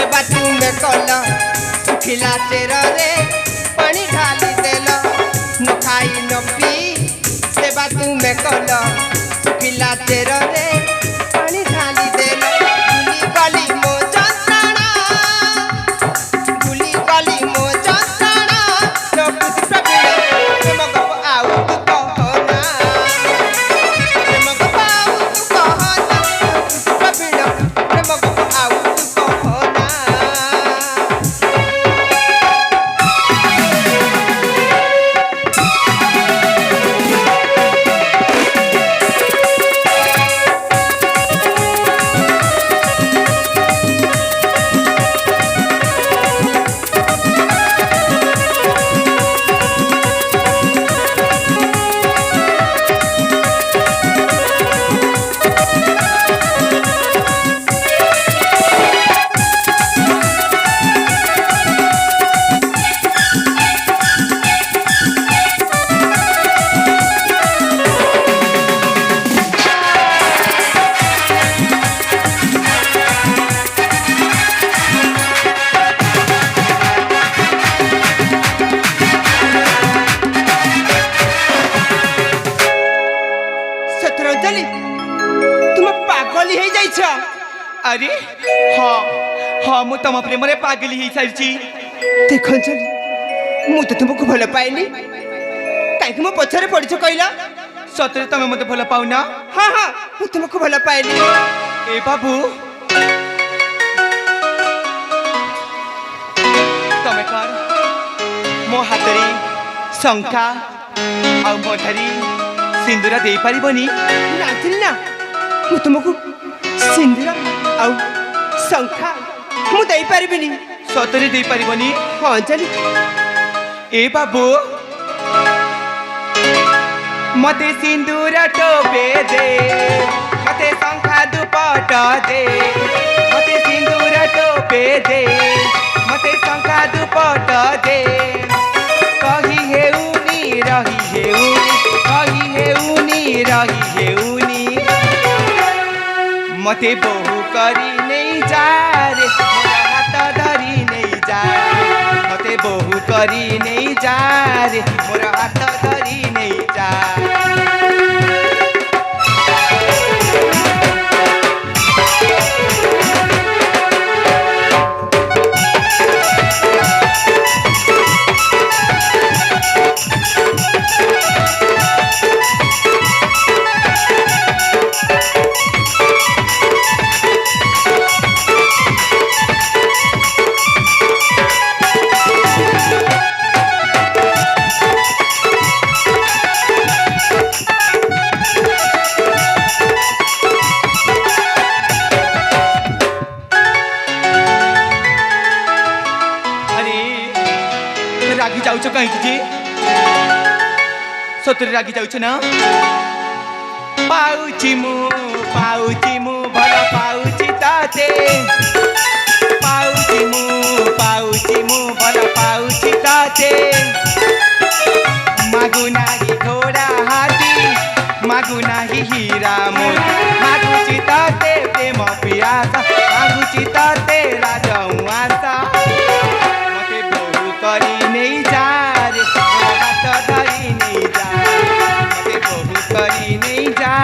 सेवा तुमे कल सुखिला चेर रे पानी ढाली देल न खाई न पी सेवा तुमे कल सुखिला चेर रे पानी ढाली देल भूली गली मो जंत्रणा भूली गली मो जंत्रणा सब कुछ प्रवीण प्रेम गप आउ तू कहना प्रेम गप आउ तू कहना प्रवीण प्रेम गप आउ तू कहना शत्रुंजलि तुम पागल हो जाइछ। अरे हाँ हाँ मु तुम प्रेम रे पागली हो सारी देख अंजलि मु तो तुमको भल पाइली कहीं मो पछरे पड़छ कहला सतरे तुम मत भल पाउना। हाँ हाँ मु तुमको भल पाइली। ए बाबू तमे कर मो हातरी शंखा आ मोठरी सिंदूर दे पारिबनी नाथिल ना मु तुमको सिंदूर आउ शंखा मु दे पारिबिनी। सतरे दे पारिबनी। हाँ अंजलि ए बाबू मते सिंदूर टोपे दे मते शंखा दुपट दे मते सिंदूर टोपे दे मते शंखा दुपट दे कही हेउनी रही हेउनी कही हेउनी रही हेउनी मते बहु करी नहीं जा रे मोरा हाथ धरी नहीं जा मते बहु करी नहीं जा रे मोरा हाथ धरी नहीं जा। रागी जाऊच कहीं जी सतरे रागी जाऊच ना पाउची मु भल पाउची ताते पाउची मु भल पाउची ताते मागु नाही घोड़ा हाथी मागु नाही हीरा मोती मागुची ताते प्रेम पियासा मागुची ताते राजउआसा मते बहु करी नहीं जा रे मोरा हाथ धरी नहीं जा मते बहु करी नहीं जा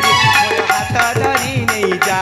रे मोरा हाथ धरी नहीं जा।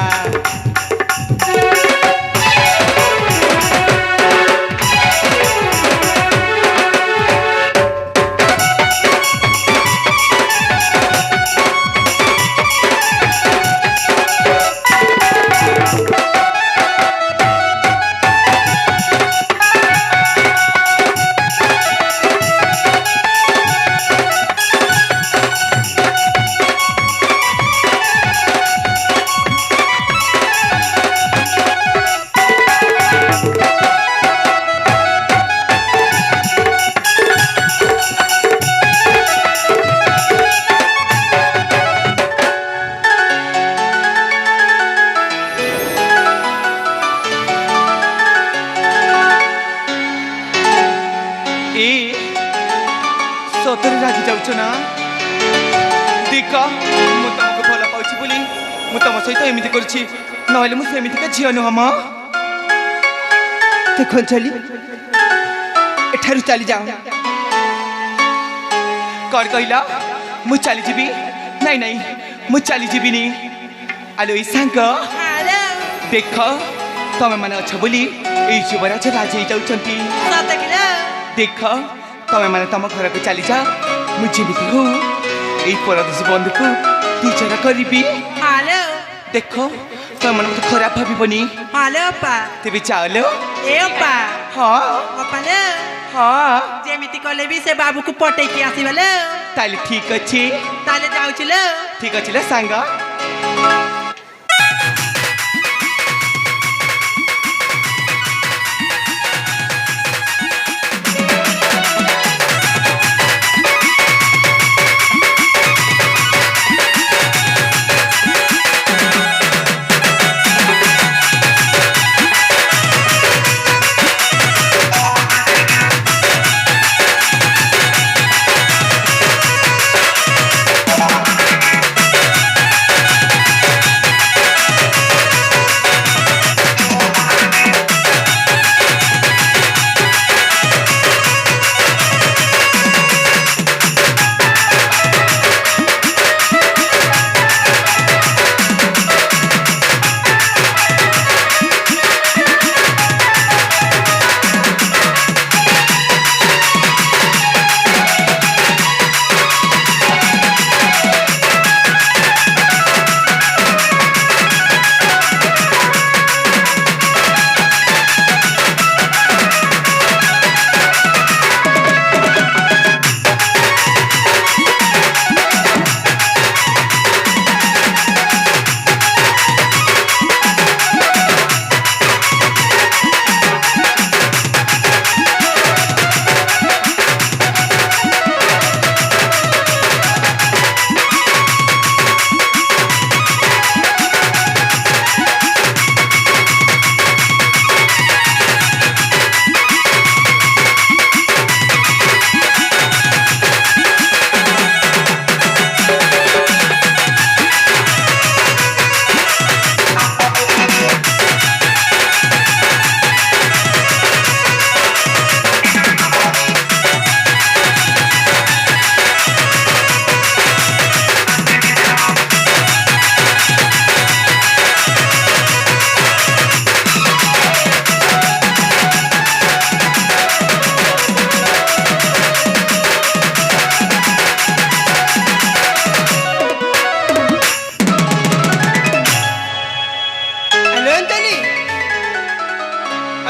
सतरे रागी जाऊच ना देख मु तुमको भल पाऊँ बोली मु तुम सहित एमती कर झील नुह म देखो अंजलि एठारु चली जाओ कौन कहला मु चली जीवी नहीं नहीं मु चली जीविनी आलो ई सांग हेलो देख तमे माने अच्छा बोली ए युवराज राजे जाउछंती सत किलो देख तमे माने तम घर को चली जा मु जेमिति हो ए परदेश बंधु को टीचर करिबी हेलो देख तमे माने मते खराब भाबिबनी हेलो पा तेबे चालो ए पा हां अपाले हां जेमिति कले भी से बाबू को पटे की आसीबले ताले ठीक अछि ताले जाउछिलो ठीक अछि ले सांगा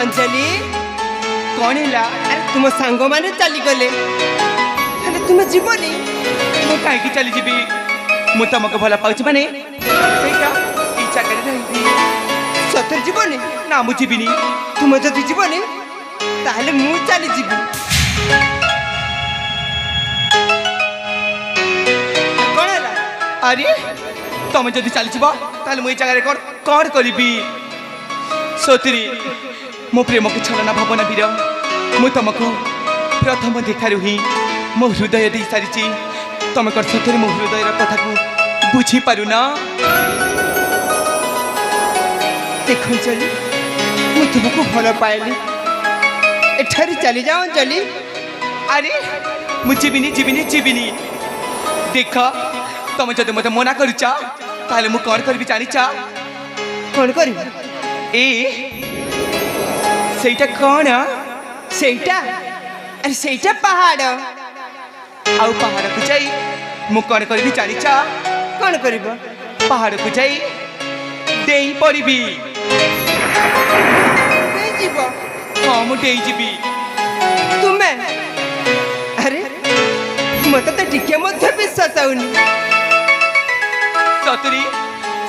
अंजलि कौन है अरे तुम सांग माने चली गले हेले तुम जीवनी मु काहे चली जीवी मु तुमको भला पाउछ माने सेटा इच्छा करे रही सतर जीवनी ना मु जीविनी तुम जदि जीवनी ताहले मु चली जीवी कौन है अरे तुम जदि चली जीव ताहले मु ए जगह रे कोन करिबी सोतरी मो प्रेम को छलना भावना वीर मु तुमको प्रथम देखारू ही मो हृदय दे सारी तुम कर सतरे मो हृदय कथा को बुझी पारु ना देखो अंजलि मु तुमको भल पाइली एठारी चली जाओ अंजलि अरे मु जीविनी जीविनी जीविनी देख तुम जदि मत मना करुच ताले मु कौन करबी जानिच कौन करी ए सेटा कौन सेटा अरे सेटा पहाड़ आउ पहाड़ को जाई मु कौन करबी जानिच कौन करिब पहाड़ को जाई देई पड़बी जीव हाँ मु देई जीवी तुम्हें अरे मत तो टिके मध्य विश्वास आउनी सतरी